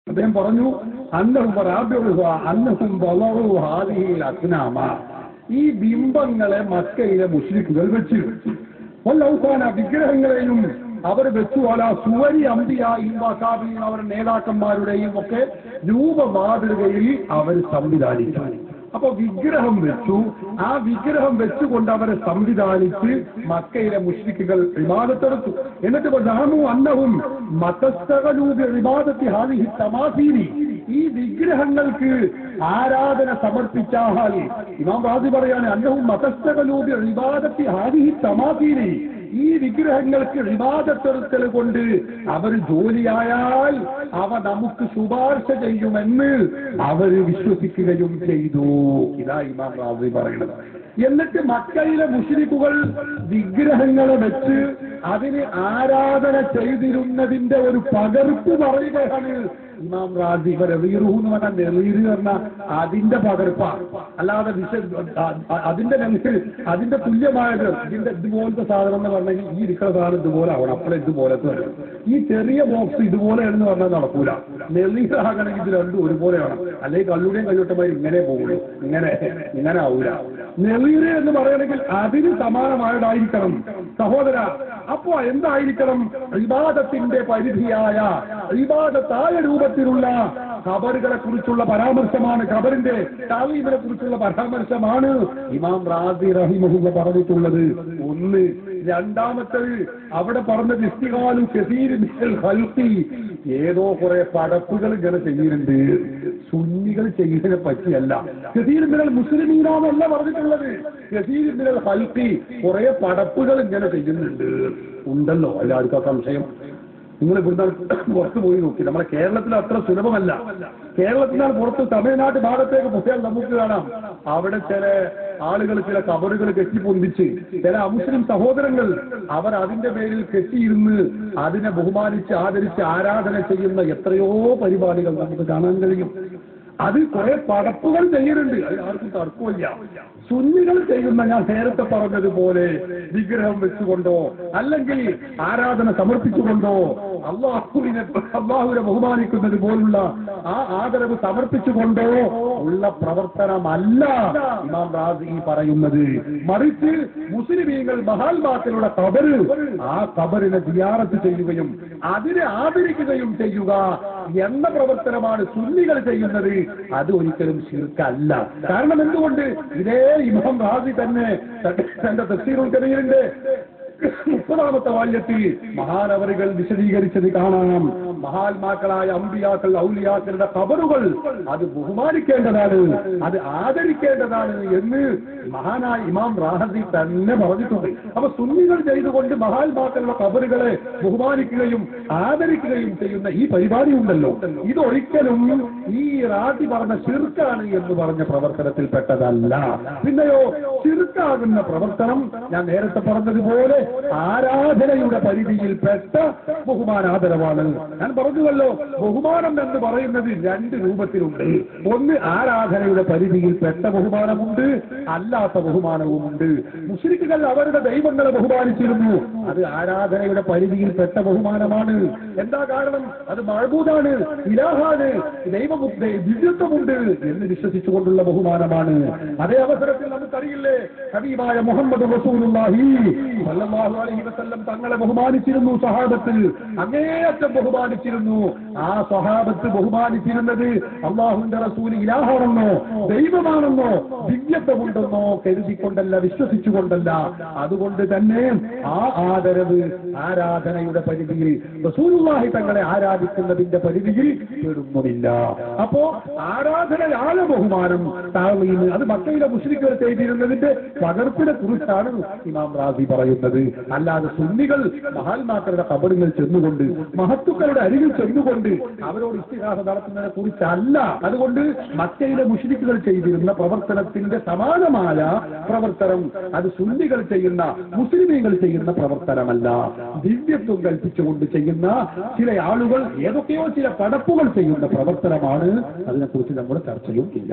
അദ്ദേഹം പറഞ്ഞു ഈ ബിംബങ്ങളെ മക്കയിലെ മുശ്രിക്കുകൾ വെച്ച് വല്ലൗസാന വിഗ്രഹങ്ങളെയും അവർ വെച്ചു. അല സുവരി അംബിയ ഇൻവാസാബിയും അവരുടെ നേതാക്കന്മാരുടെയും ഒക്കെ രൂപമാതൃകയിൽ അവർ സംവിധാനിച്ചു. അപ്പൊ വിഗ്രഹം വെച്ചു. ആ വിഗ്രഹം വെച്ചുകൊണ്ട് അവരെ സംവിധാനിച്ച് മക്കയിലെ മുശ്രിക്കുകൾ ഇബാദത്തെടുത്തു. എന്നിട്ട് അന്നവും മതസ്തകലൂബി ഇബാദത്തി ഹാദിഹി തമാസീനി, ഈ വിഗ്രഹങ്ങൾക്ക് ആരാധന സമർപ്പിച്ചാൽ ഇമാം റാസി പറയാണ് അന്നവും മതസ്തകലൂബി ഇബാദത്തി ഹാദിഹി തമാസീനി, ഈ വിഗ്രഹങ്ങൾക്ക് ഇബാദത്തെടുക്കൽ കൊണ്ട് അവർ ജോലിയായാൽ അവ നമുക്ക് ശുപാർശ ചെയ്യുമെന്ന് അവർ വിശ്വസിക്കുകയും ചെയ്തു. ഇതാ ഇമാം റാസി പറയുന്നത്. എന്നിട്ട് മക്കയിലെ മുശ്രിക്കുകൾ വിഗ്രഹങ്ങളെ വെച്ച് അതിന് ആരാധന ചെയ്തിരുന്നതിന്റെ ഒരു പകർപ്പ് പറയുകയാണ് ഇമാം റാസി. റീറു എന്ന് പറഞ്ഞാൽ നെറീറ് പറഞ്ഞ അതിന്റെ പകർപ്പാണ്, അല്ലാതെ അതിന്റെ അതിന്റെ തുല്യമായത് ഇതിന്റെ ഇതുപോലത്തെ സാധനം എന്ന് പറഞ്ഞെങ്കിൽ ഈ ഇരിക്കുന്ന സാധനം ഇതുപോലെ ആവണം, അപ്പോഴെ ഇതുപോലത്തെ വരും. ഈ ചെറിയ ബോക്സ് ഇതുപോലെയാണെന്ന് പറഞ്ഞാൽ നടക്കൂല. നെറീറാകണമെങ്കിൽ ഇത് രണ്ടും ഒരുപോലെയാണ്, അല്ലെങ്കിൽ കള്ളുടെയും കയ്യോട്ടമാര് ഇങ്ങനെ പോകുള്ളൂ, ഇങ്ങനെ ആവൂല. നെറീറ് എന്ന് പറയണമെങ്കിൽ അതിന് സമാനമായതായിരിക്കണം സഹോദര. അപ്പോ എന്തായിരിക്കണം? ഇബാദത്തിന്റെ പരിധിയായ ഇബാദത്തായ രൂപത്തിലുള്ള ഖബറുകളെ കുറിച്ചുള്ള പരാമർശമാണ്, ഖബറിന്റെ താലീമിനെ കുറിച്ചുള്ള പരാമർശമാണ് ഇമാം റാസി റഹിമഹുല്ലാഹ് പറഞ്ഞിട്ടുള്ളത്. ഒന്ന്. രണ്ടാമത്തേത് അവിടെ പറഞ്ഞത് ഇസ്തിഗാലു കസീരി മിനൽ ഖൽഖി, ഏതോ കുറെ പടപ്പുകൾ ഇങ്ങനെ ചെയ്യുന്നുണ്ട്, സുന്നികൾ ചെയ്യുന്നതിനെ പറ്റിയല്ല. കസീരി മിനൽ മുസ്ലിമീനാന്നല്ല പറഞ്ഞിട്ടുള്ളത്, കസീരി മിനൽ ഖൽഖി, കുറെ പടപ്പുകൾ ഇങ്ങനെ ചെയ്യുന്നുണ്ട്. ഉണ്ടല്ലോ എല്ലാവർക്കും സംശയം. നിങ്ങൾ ഇവിടുന്ന് പുറത്തു പോയി നോക്കി, നമ്മുടെ കേരളത്തിൽ അത്ര സുലഭമല്ല. കേരളത്തിനാണ് പുറത്ത് തമിഴ്നാട് ഭാഗത്തേക്ക് പോയാൽ നമുക്ക് കാണാം അവിടെ ചില ആളുകൾ ചില കബറുകൾ കെട്ടിപ്പൊന്തിച്ച്, ചില അമുസ്ലിം സഹോദരങ്ങൾ അവർ അതിന്റെ പേരിൽ കെട്ടിയിരുന്ന് അതിനെ ബഹുമാനിച്ച് ആദരിച്ച് ആരാധന ചെയ്യുന്ന എത്രയോ പരിപാടികൾ നമുക്ക് കാണാൻ കഴിയും. അത് കുറെ പടപ്പുകൾ ചെയ്യുന്നുണ്ട്, അത് ആർക്കും തർക്കമില്ല. സുന്നികൾ ചെയ്യുന്ന ഞാൻ നേരത്തെ പറഞ്ഞതുപോലെ വിഗ്രഹം വെച്ചുകൊണ്ടോ അല്ലെങ്കിൽ ആരാധന സമർപ്പിച്ചുകൊണ്ടോ അള്ളാഹുവിനെ ബഹുമാനിക്കുന്നത് പോലുള്ള ആ ആദരവ് സമർപ്പിച്ചുകൊണ്ടോ ഉള്ള പ്രവർത്തനമല്ല ഇമാം റാസി പറയുന്നത്. മറിച്ച് മുസ്ലിമീങ്ങൾ മഹാൽമാക്കളുടെ ഖബറ്, ആ ഖബറിനെ സിയാറത്ത് ചെയ്യുകയും അതിനെ ആദരിക്കുകയും ചെയ്യുക എന്ന പ്രവർത്തനമാണ് സുന്നികൾ ചെയ്യുന്നത്. അത് ഒരിക്കലും ശിർക്കല്ല. കാരണം എന്തുകൊണ്ട്? ഇതേ ഇമാം റാസി തന്നെ തന്റെ തഫ്സീറുൽ കബീറിന്റെ 30ാമത്തെ വാല്യത്തിൽ മഹാനവറുകൾ വിശദീകരിച്ചത് കാണാം. മഹാത്മാക്കളായ അമ്പിയാക്കൾ ഔലിയാക്കളുടെ ഖബറുകൾ അത് ബഹുമാനിക്കേണ്ടതാണ്, അത് ആദരിക്കേണ്ടതാണ് എന്ന് മഹാനായ ഇമാം റാസി തന്നെ പറഞ്ഞിട്ടുണ്ട്. അപ്പൊ സുന്നികൾ ചെയ്തുകൊണ്ട് മഹാത്മാക്കളുടെ ഖബറുകളെ ബഹുമാനിക്കുകയും ആദരിക്കുകയും ചെയ്യുന്ന ഈ പരിപാടി ഉണ്ടല്ലോ, ഇതൊരിക്കലും ഈ റാസി പറഞ്ഞ ശിർക്കാണ് എന്ന് പറഞ്ഞ പ്രവർത്തനത്തിൽ പെട്ടതല്ല. പിന്നെയോ ശിർക്കാകുന്ന പ്രവർത്തനം ഞാൻ നേരത്തെ പറഞ്ഞതുപോലെ ആരാധനയുടെ പരിധിയിൽപ്പെട്ട ബഹുമാനാദരവാണ്. ഞാൻ പറഞ്ഞുവല്ലോ, ബഹുമാനം എന്ന് പറയുന്നത് രണ്ട് രൂപത്തിലുണ്ട്. ഒന്ന് ആരാധനയുടെ പരിധിയിൽപ്പെട്ട ബഹുമാനമുണ്ട്, അല്ലാത്ത ബഹുമാനവുമുണ്ട്. മുശ്രിക്കുകൾ അവരുടെ ദൈവങ്ങളെ ബഹുമാനിച്ചിരുന്നു, അത് ആരാധനയുടെ പരിധിയിൽപ്പെട്ട ബഹുമാനമാണ്. എന്താ കാരണം? അത് മഅ്ബൂദാണ്, ഇലാഹാണ്, ദിവ്യത്വമുണ്ട് എന്ന് വിശ്വസിച്ചുകൊണ്ടുള്ള ബഹുമാനമാണ്. അതേ അവസരത്തിൽ നമുക്കറിയില്ലേ, ഹബീബായ മുഹമ്മദ് റസൂലുള്ളാഹി സ്വല്ലല്ലാഹു അലൈഹി വസല്ലം തങ്ങളെ ബഹുമാനിച്ചിരുന്നു സഹാബത്ത്, അങ്ങേയറ്റം ബഹുമാനിച്ചിരുന്നു. ആ സഹാബത്ത് ബഹുമാനിച്ചിരുന്നത് അല്ലാഹുവിന്റെ റസൂൽ ഇലാഹാണെന്നോ ദൈവമാണെന്നോ ദിവ്യത്വമുണ്ടെന്നോ കരുതിക്കൊണ്ടല്ല, വിശ്വസിച്ചുകൊണ്ടല്ല. അതുകൊണ്ട് തന്നെ ആ ആദരവ് ആരാധനയുടെ പരിധിയിൽ, റസൂലുള്ളാഹി തങ്ങളെ ആരാധിക്കുന്നതിന്റെ പരിധിയിൽ പെടുന്നില്ല. അപ്പോ ആരാധനയായ ബഹുമാനം താളീന് അത് മക്കയിലെ മുശ്രിക്കുകൾ ചെയ്തിരുന്നതിന്റെ പകർപ്പിനെ കുറിച്ചാണ് ഇമാം റാസി പറയുന്നത്. അല്ലാതെ സുന്നികൾ മഹാത്മാക്കളുടെ ഖബറുകൾ ചെന്നുകൊണ്ട് മഹത്തുക്കളുടെ അരികിൽ ചെന്നുകൊണ്ട് അവരോട് ഇസ്തിഗാസ നടത്തുന്നതിനെ കുറിച്ചല്ല. അതുകൊണ്ട് മക്കയിലെ മുശ്രിക്കുകൾ ചെയ്തിരുന്ന പ്രവർത്തനത്തിന്റെ സമാനമായ പ്രവർത്തനം അത് സുന്നികൾ ചെയ്യുന്ന മുസ്ലിമീങ്ങൾ ചെയ്യുന്ന പ്രവർത്തനമല്ല. ദിവ്യത്വം കൽപ്പിച്ചുകൊണ്ട് ചെയ്യുന്ന ചില ആളുകൾ ഏതൊക്കെയോ ചില പടപ്പുകൾ ചെയ്യുന്ന പ്രവർത്തനമാണ്. അതിനെക്കുറിച്ച് നമ്മുടെ ചർച്ചയും ഇല്ല.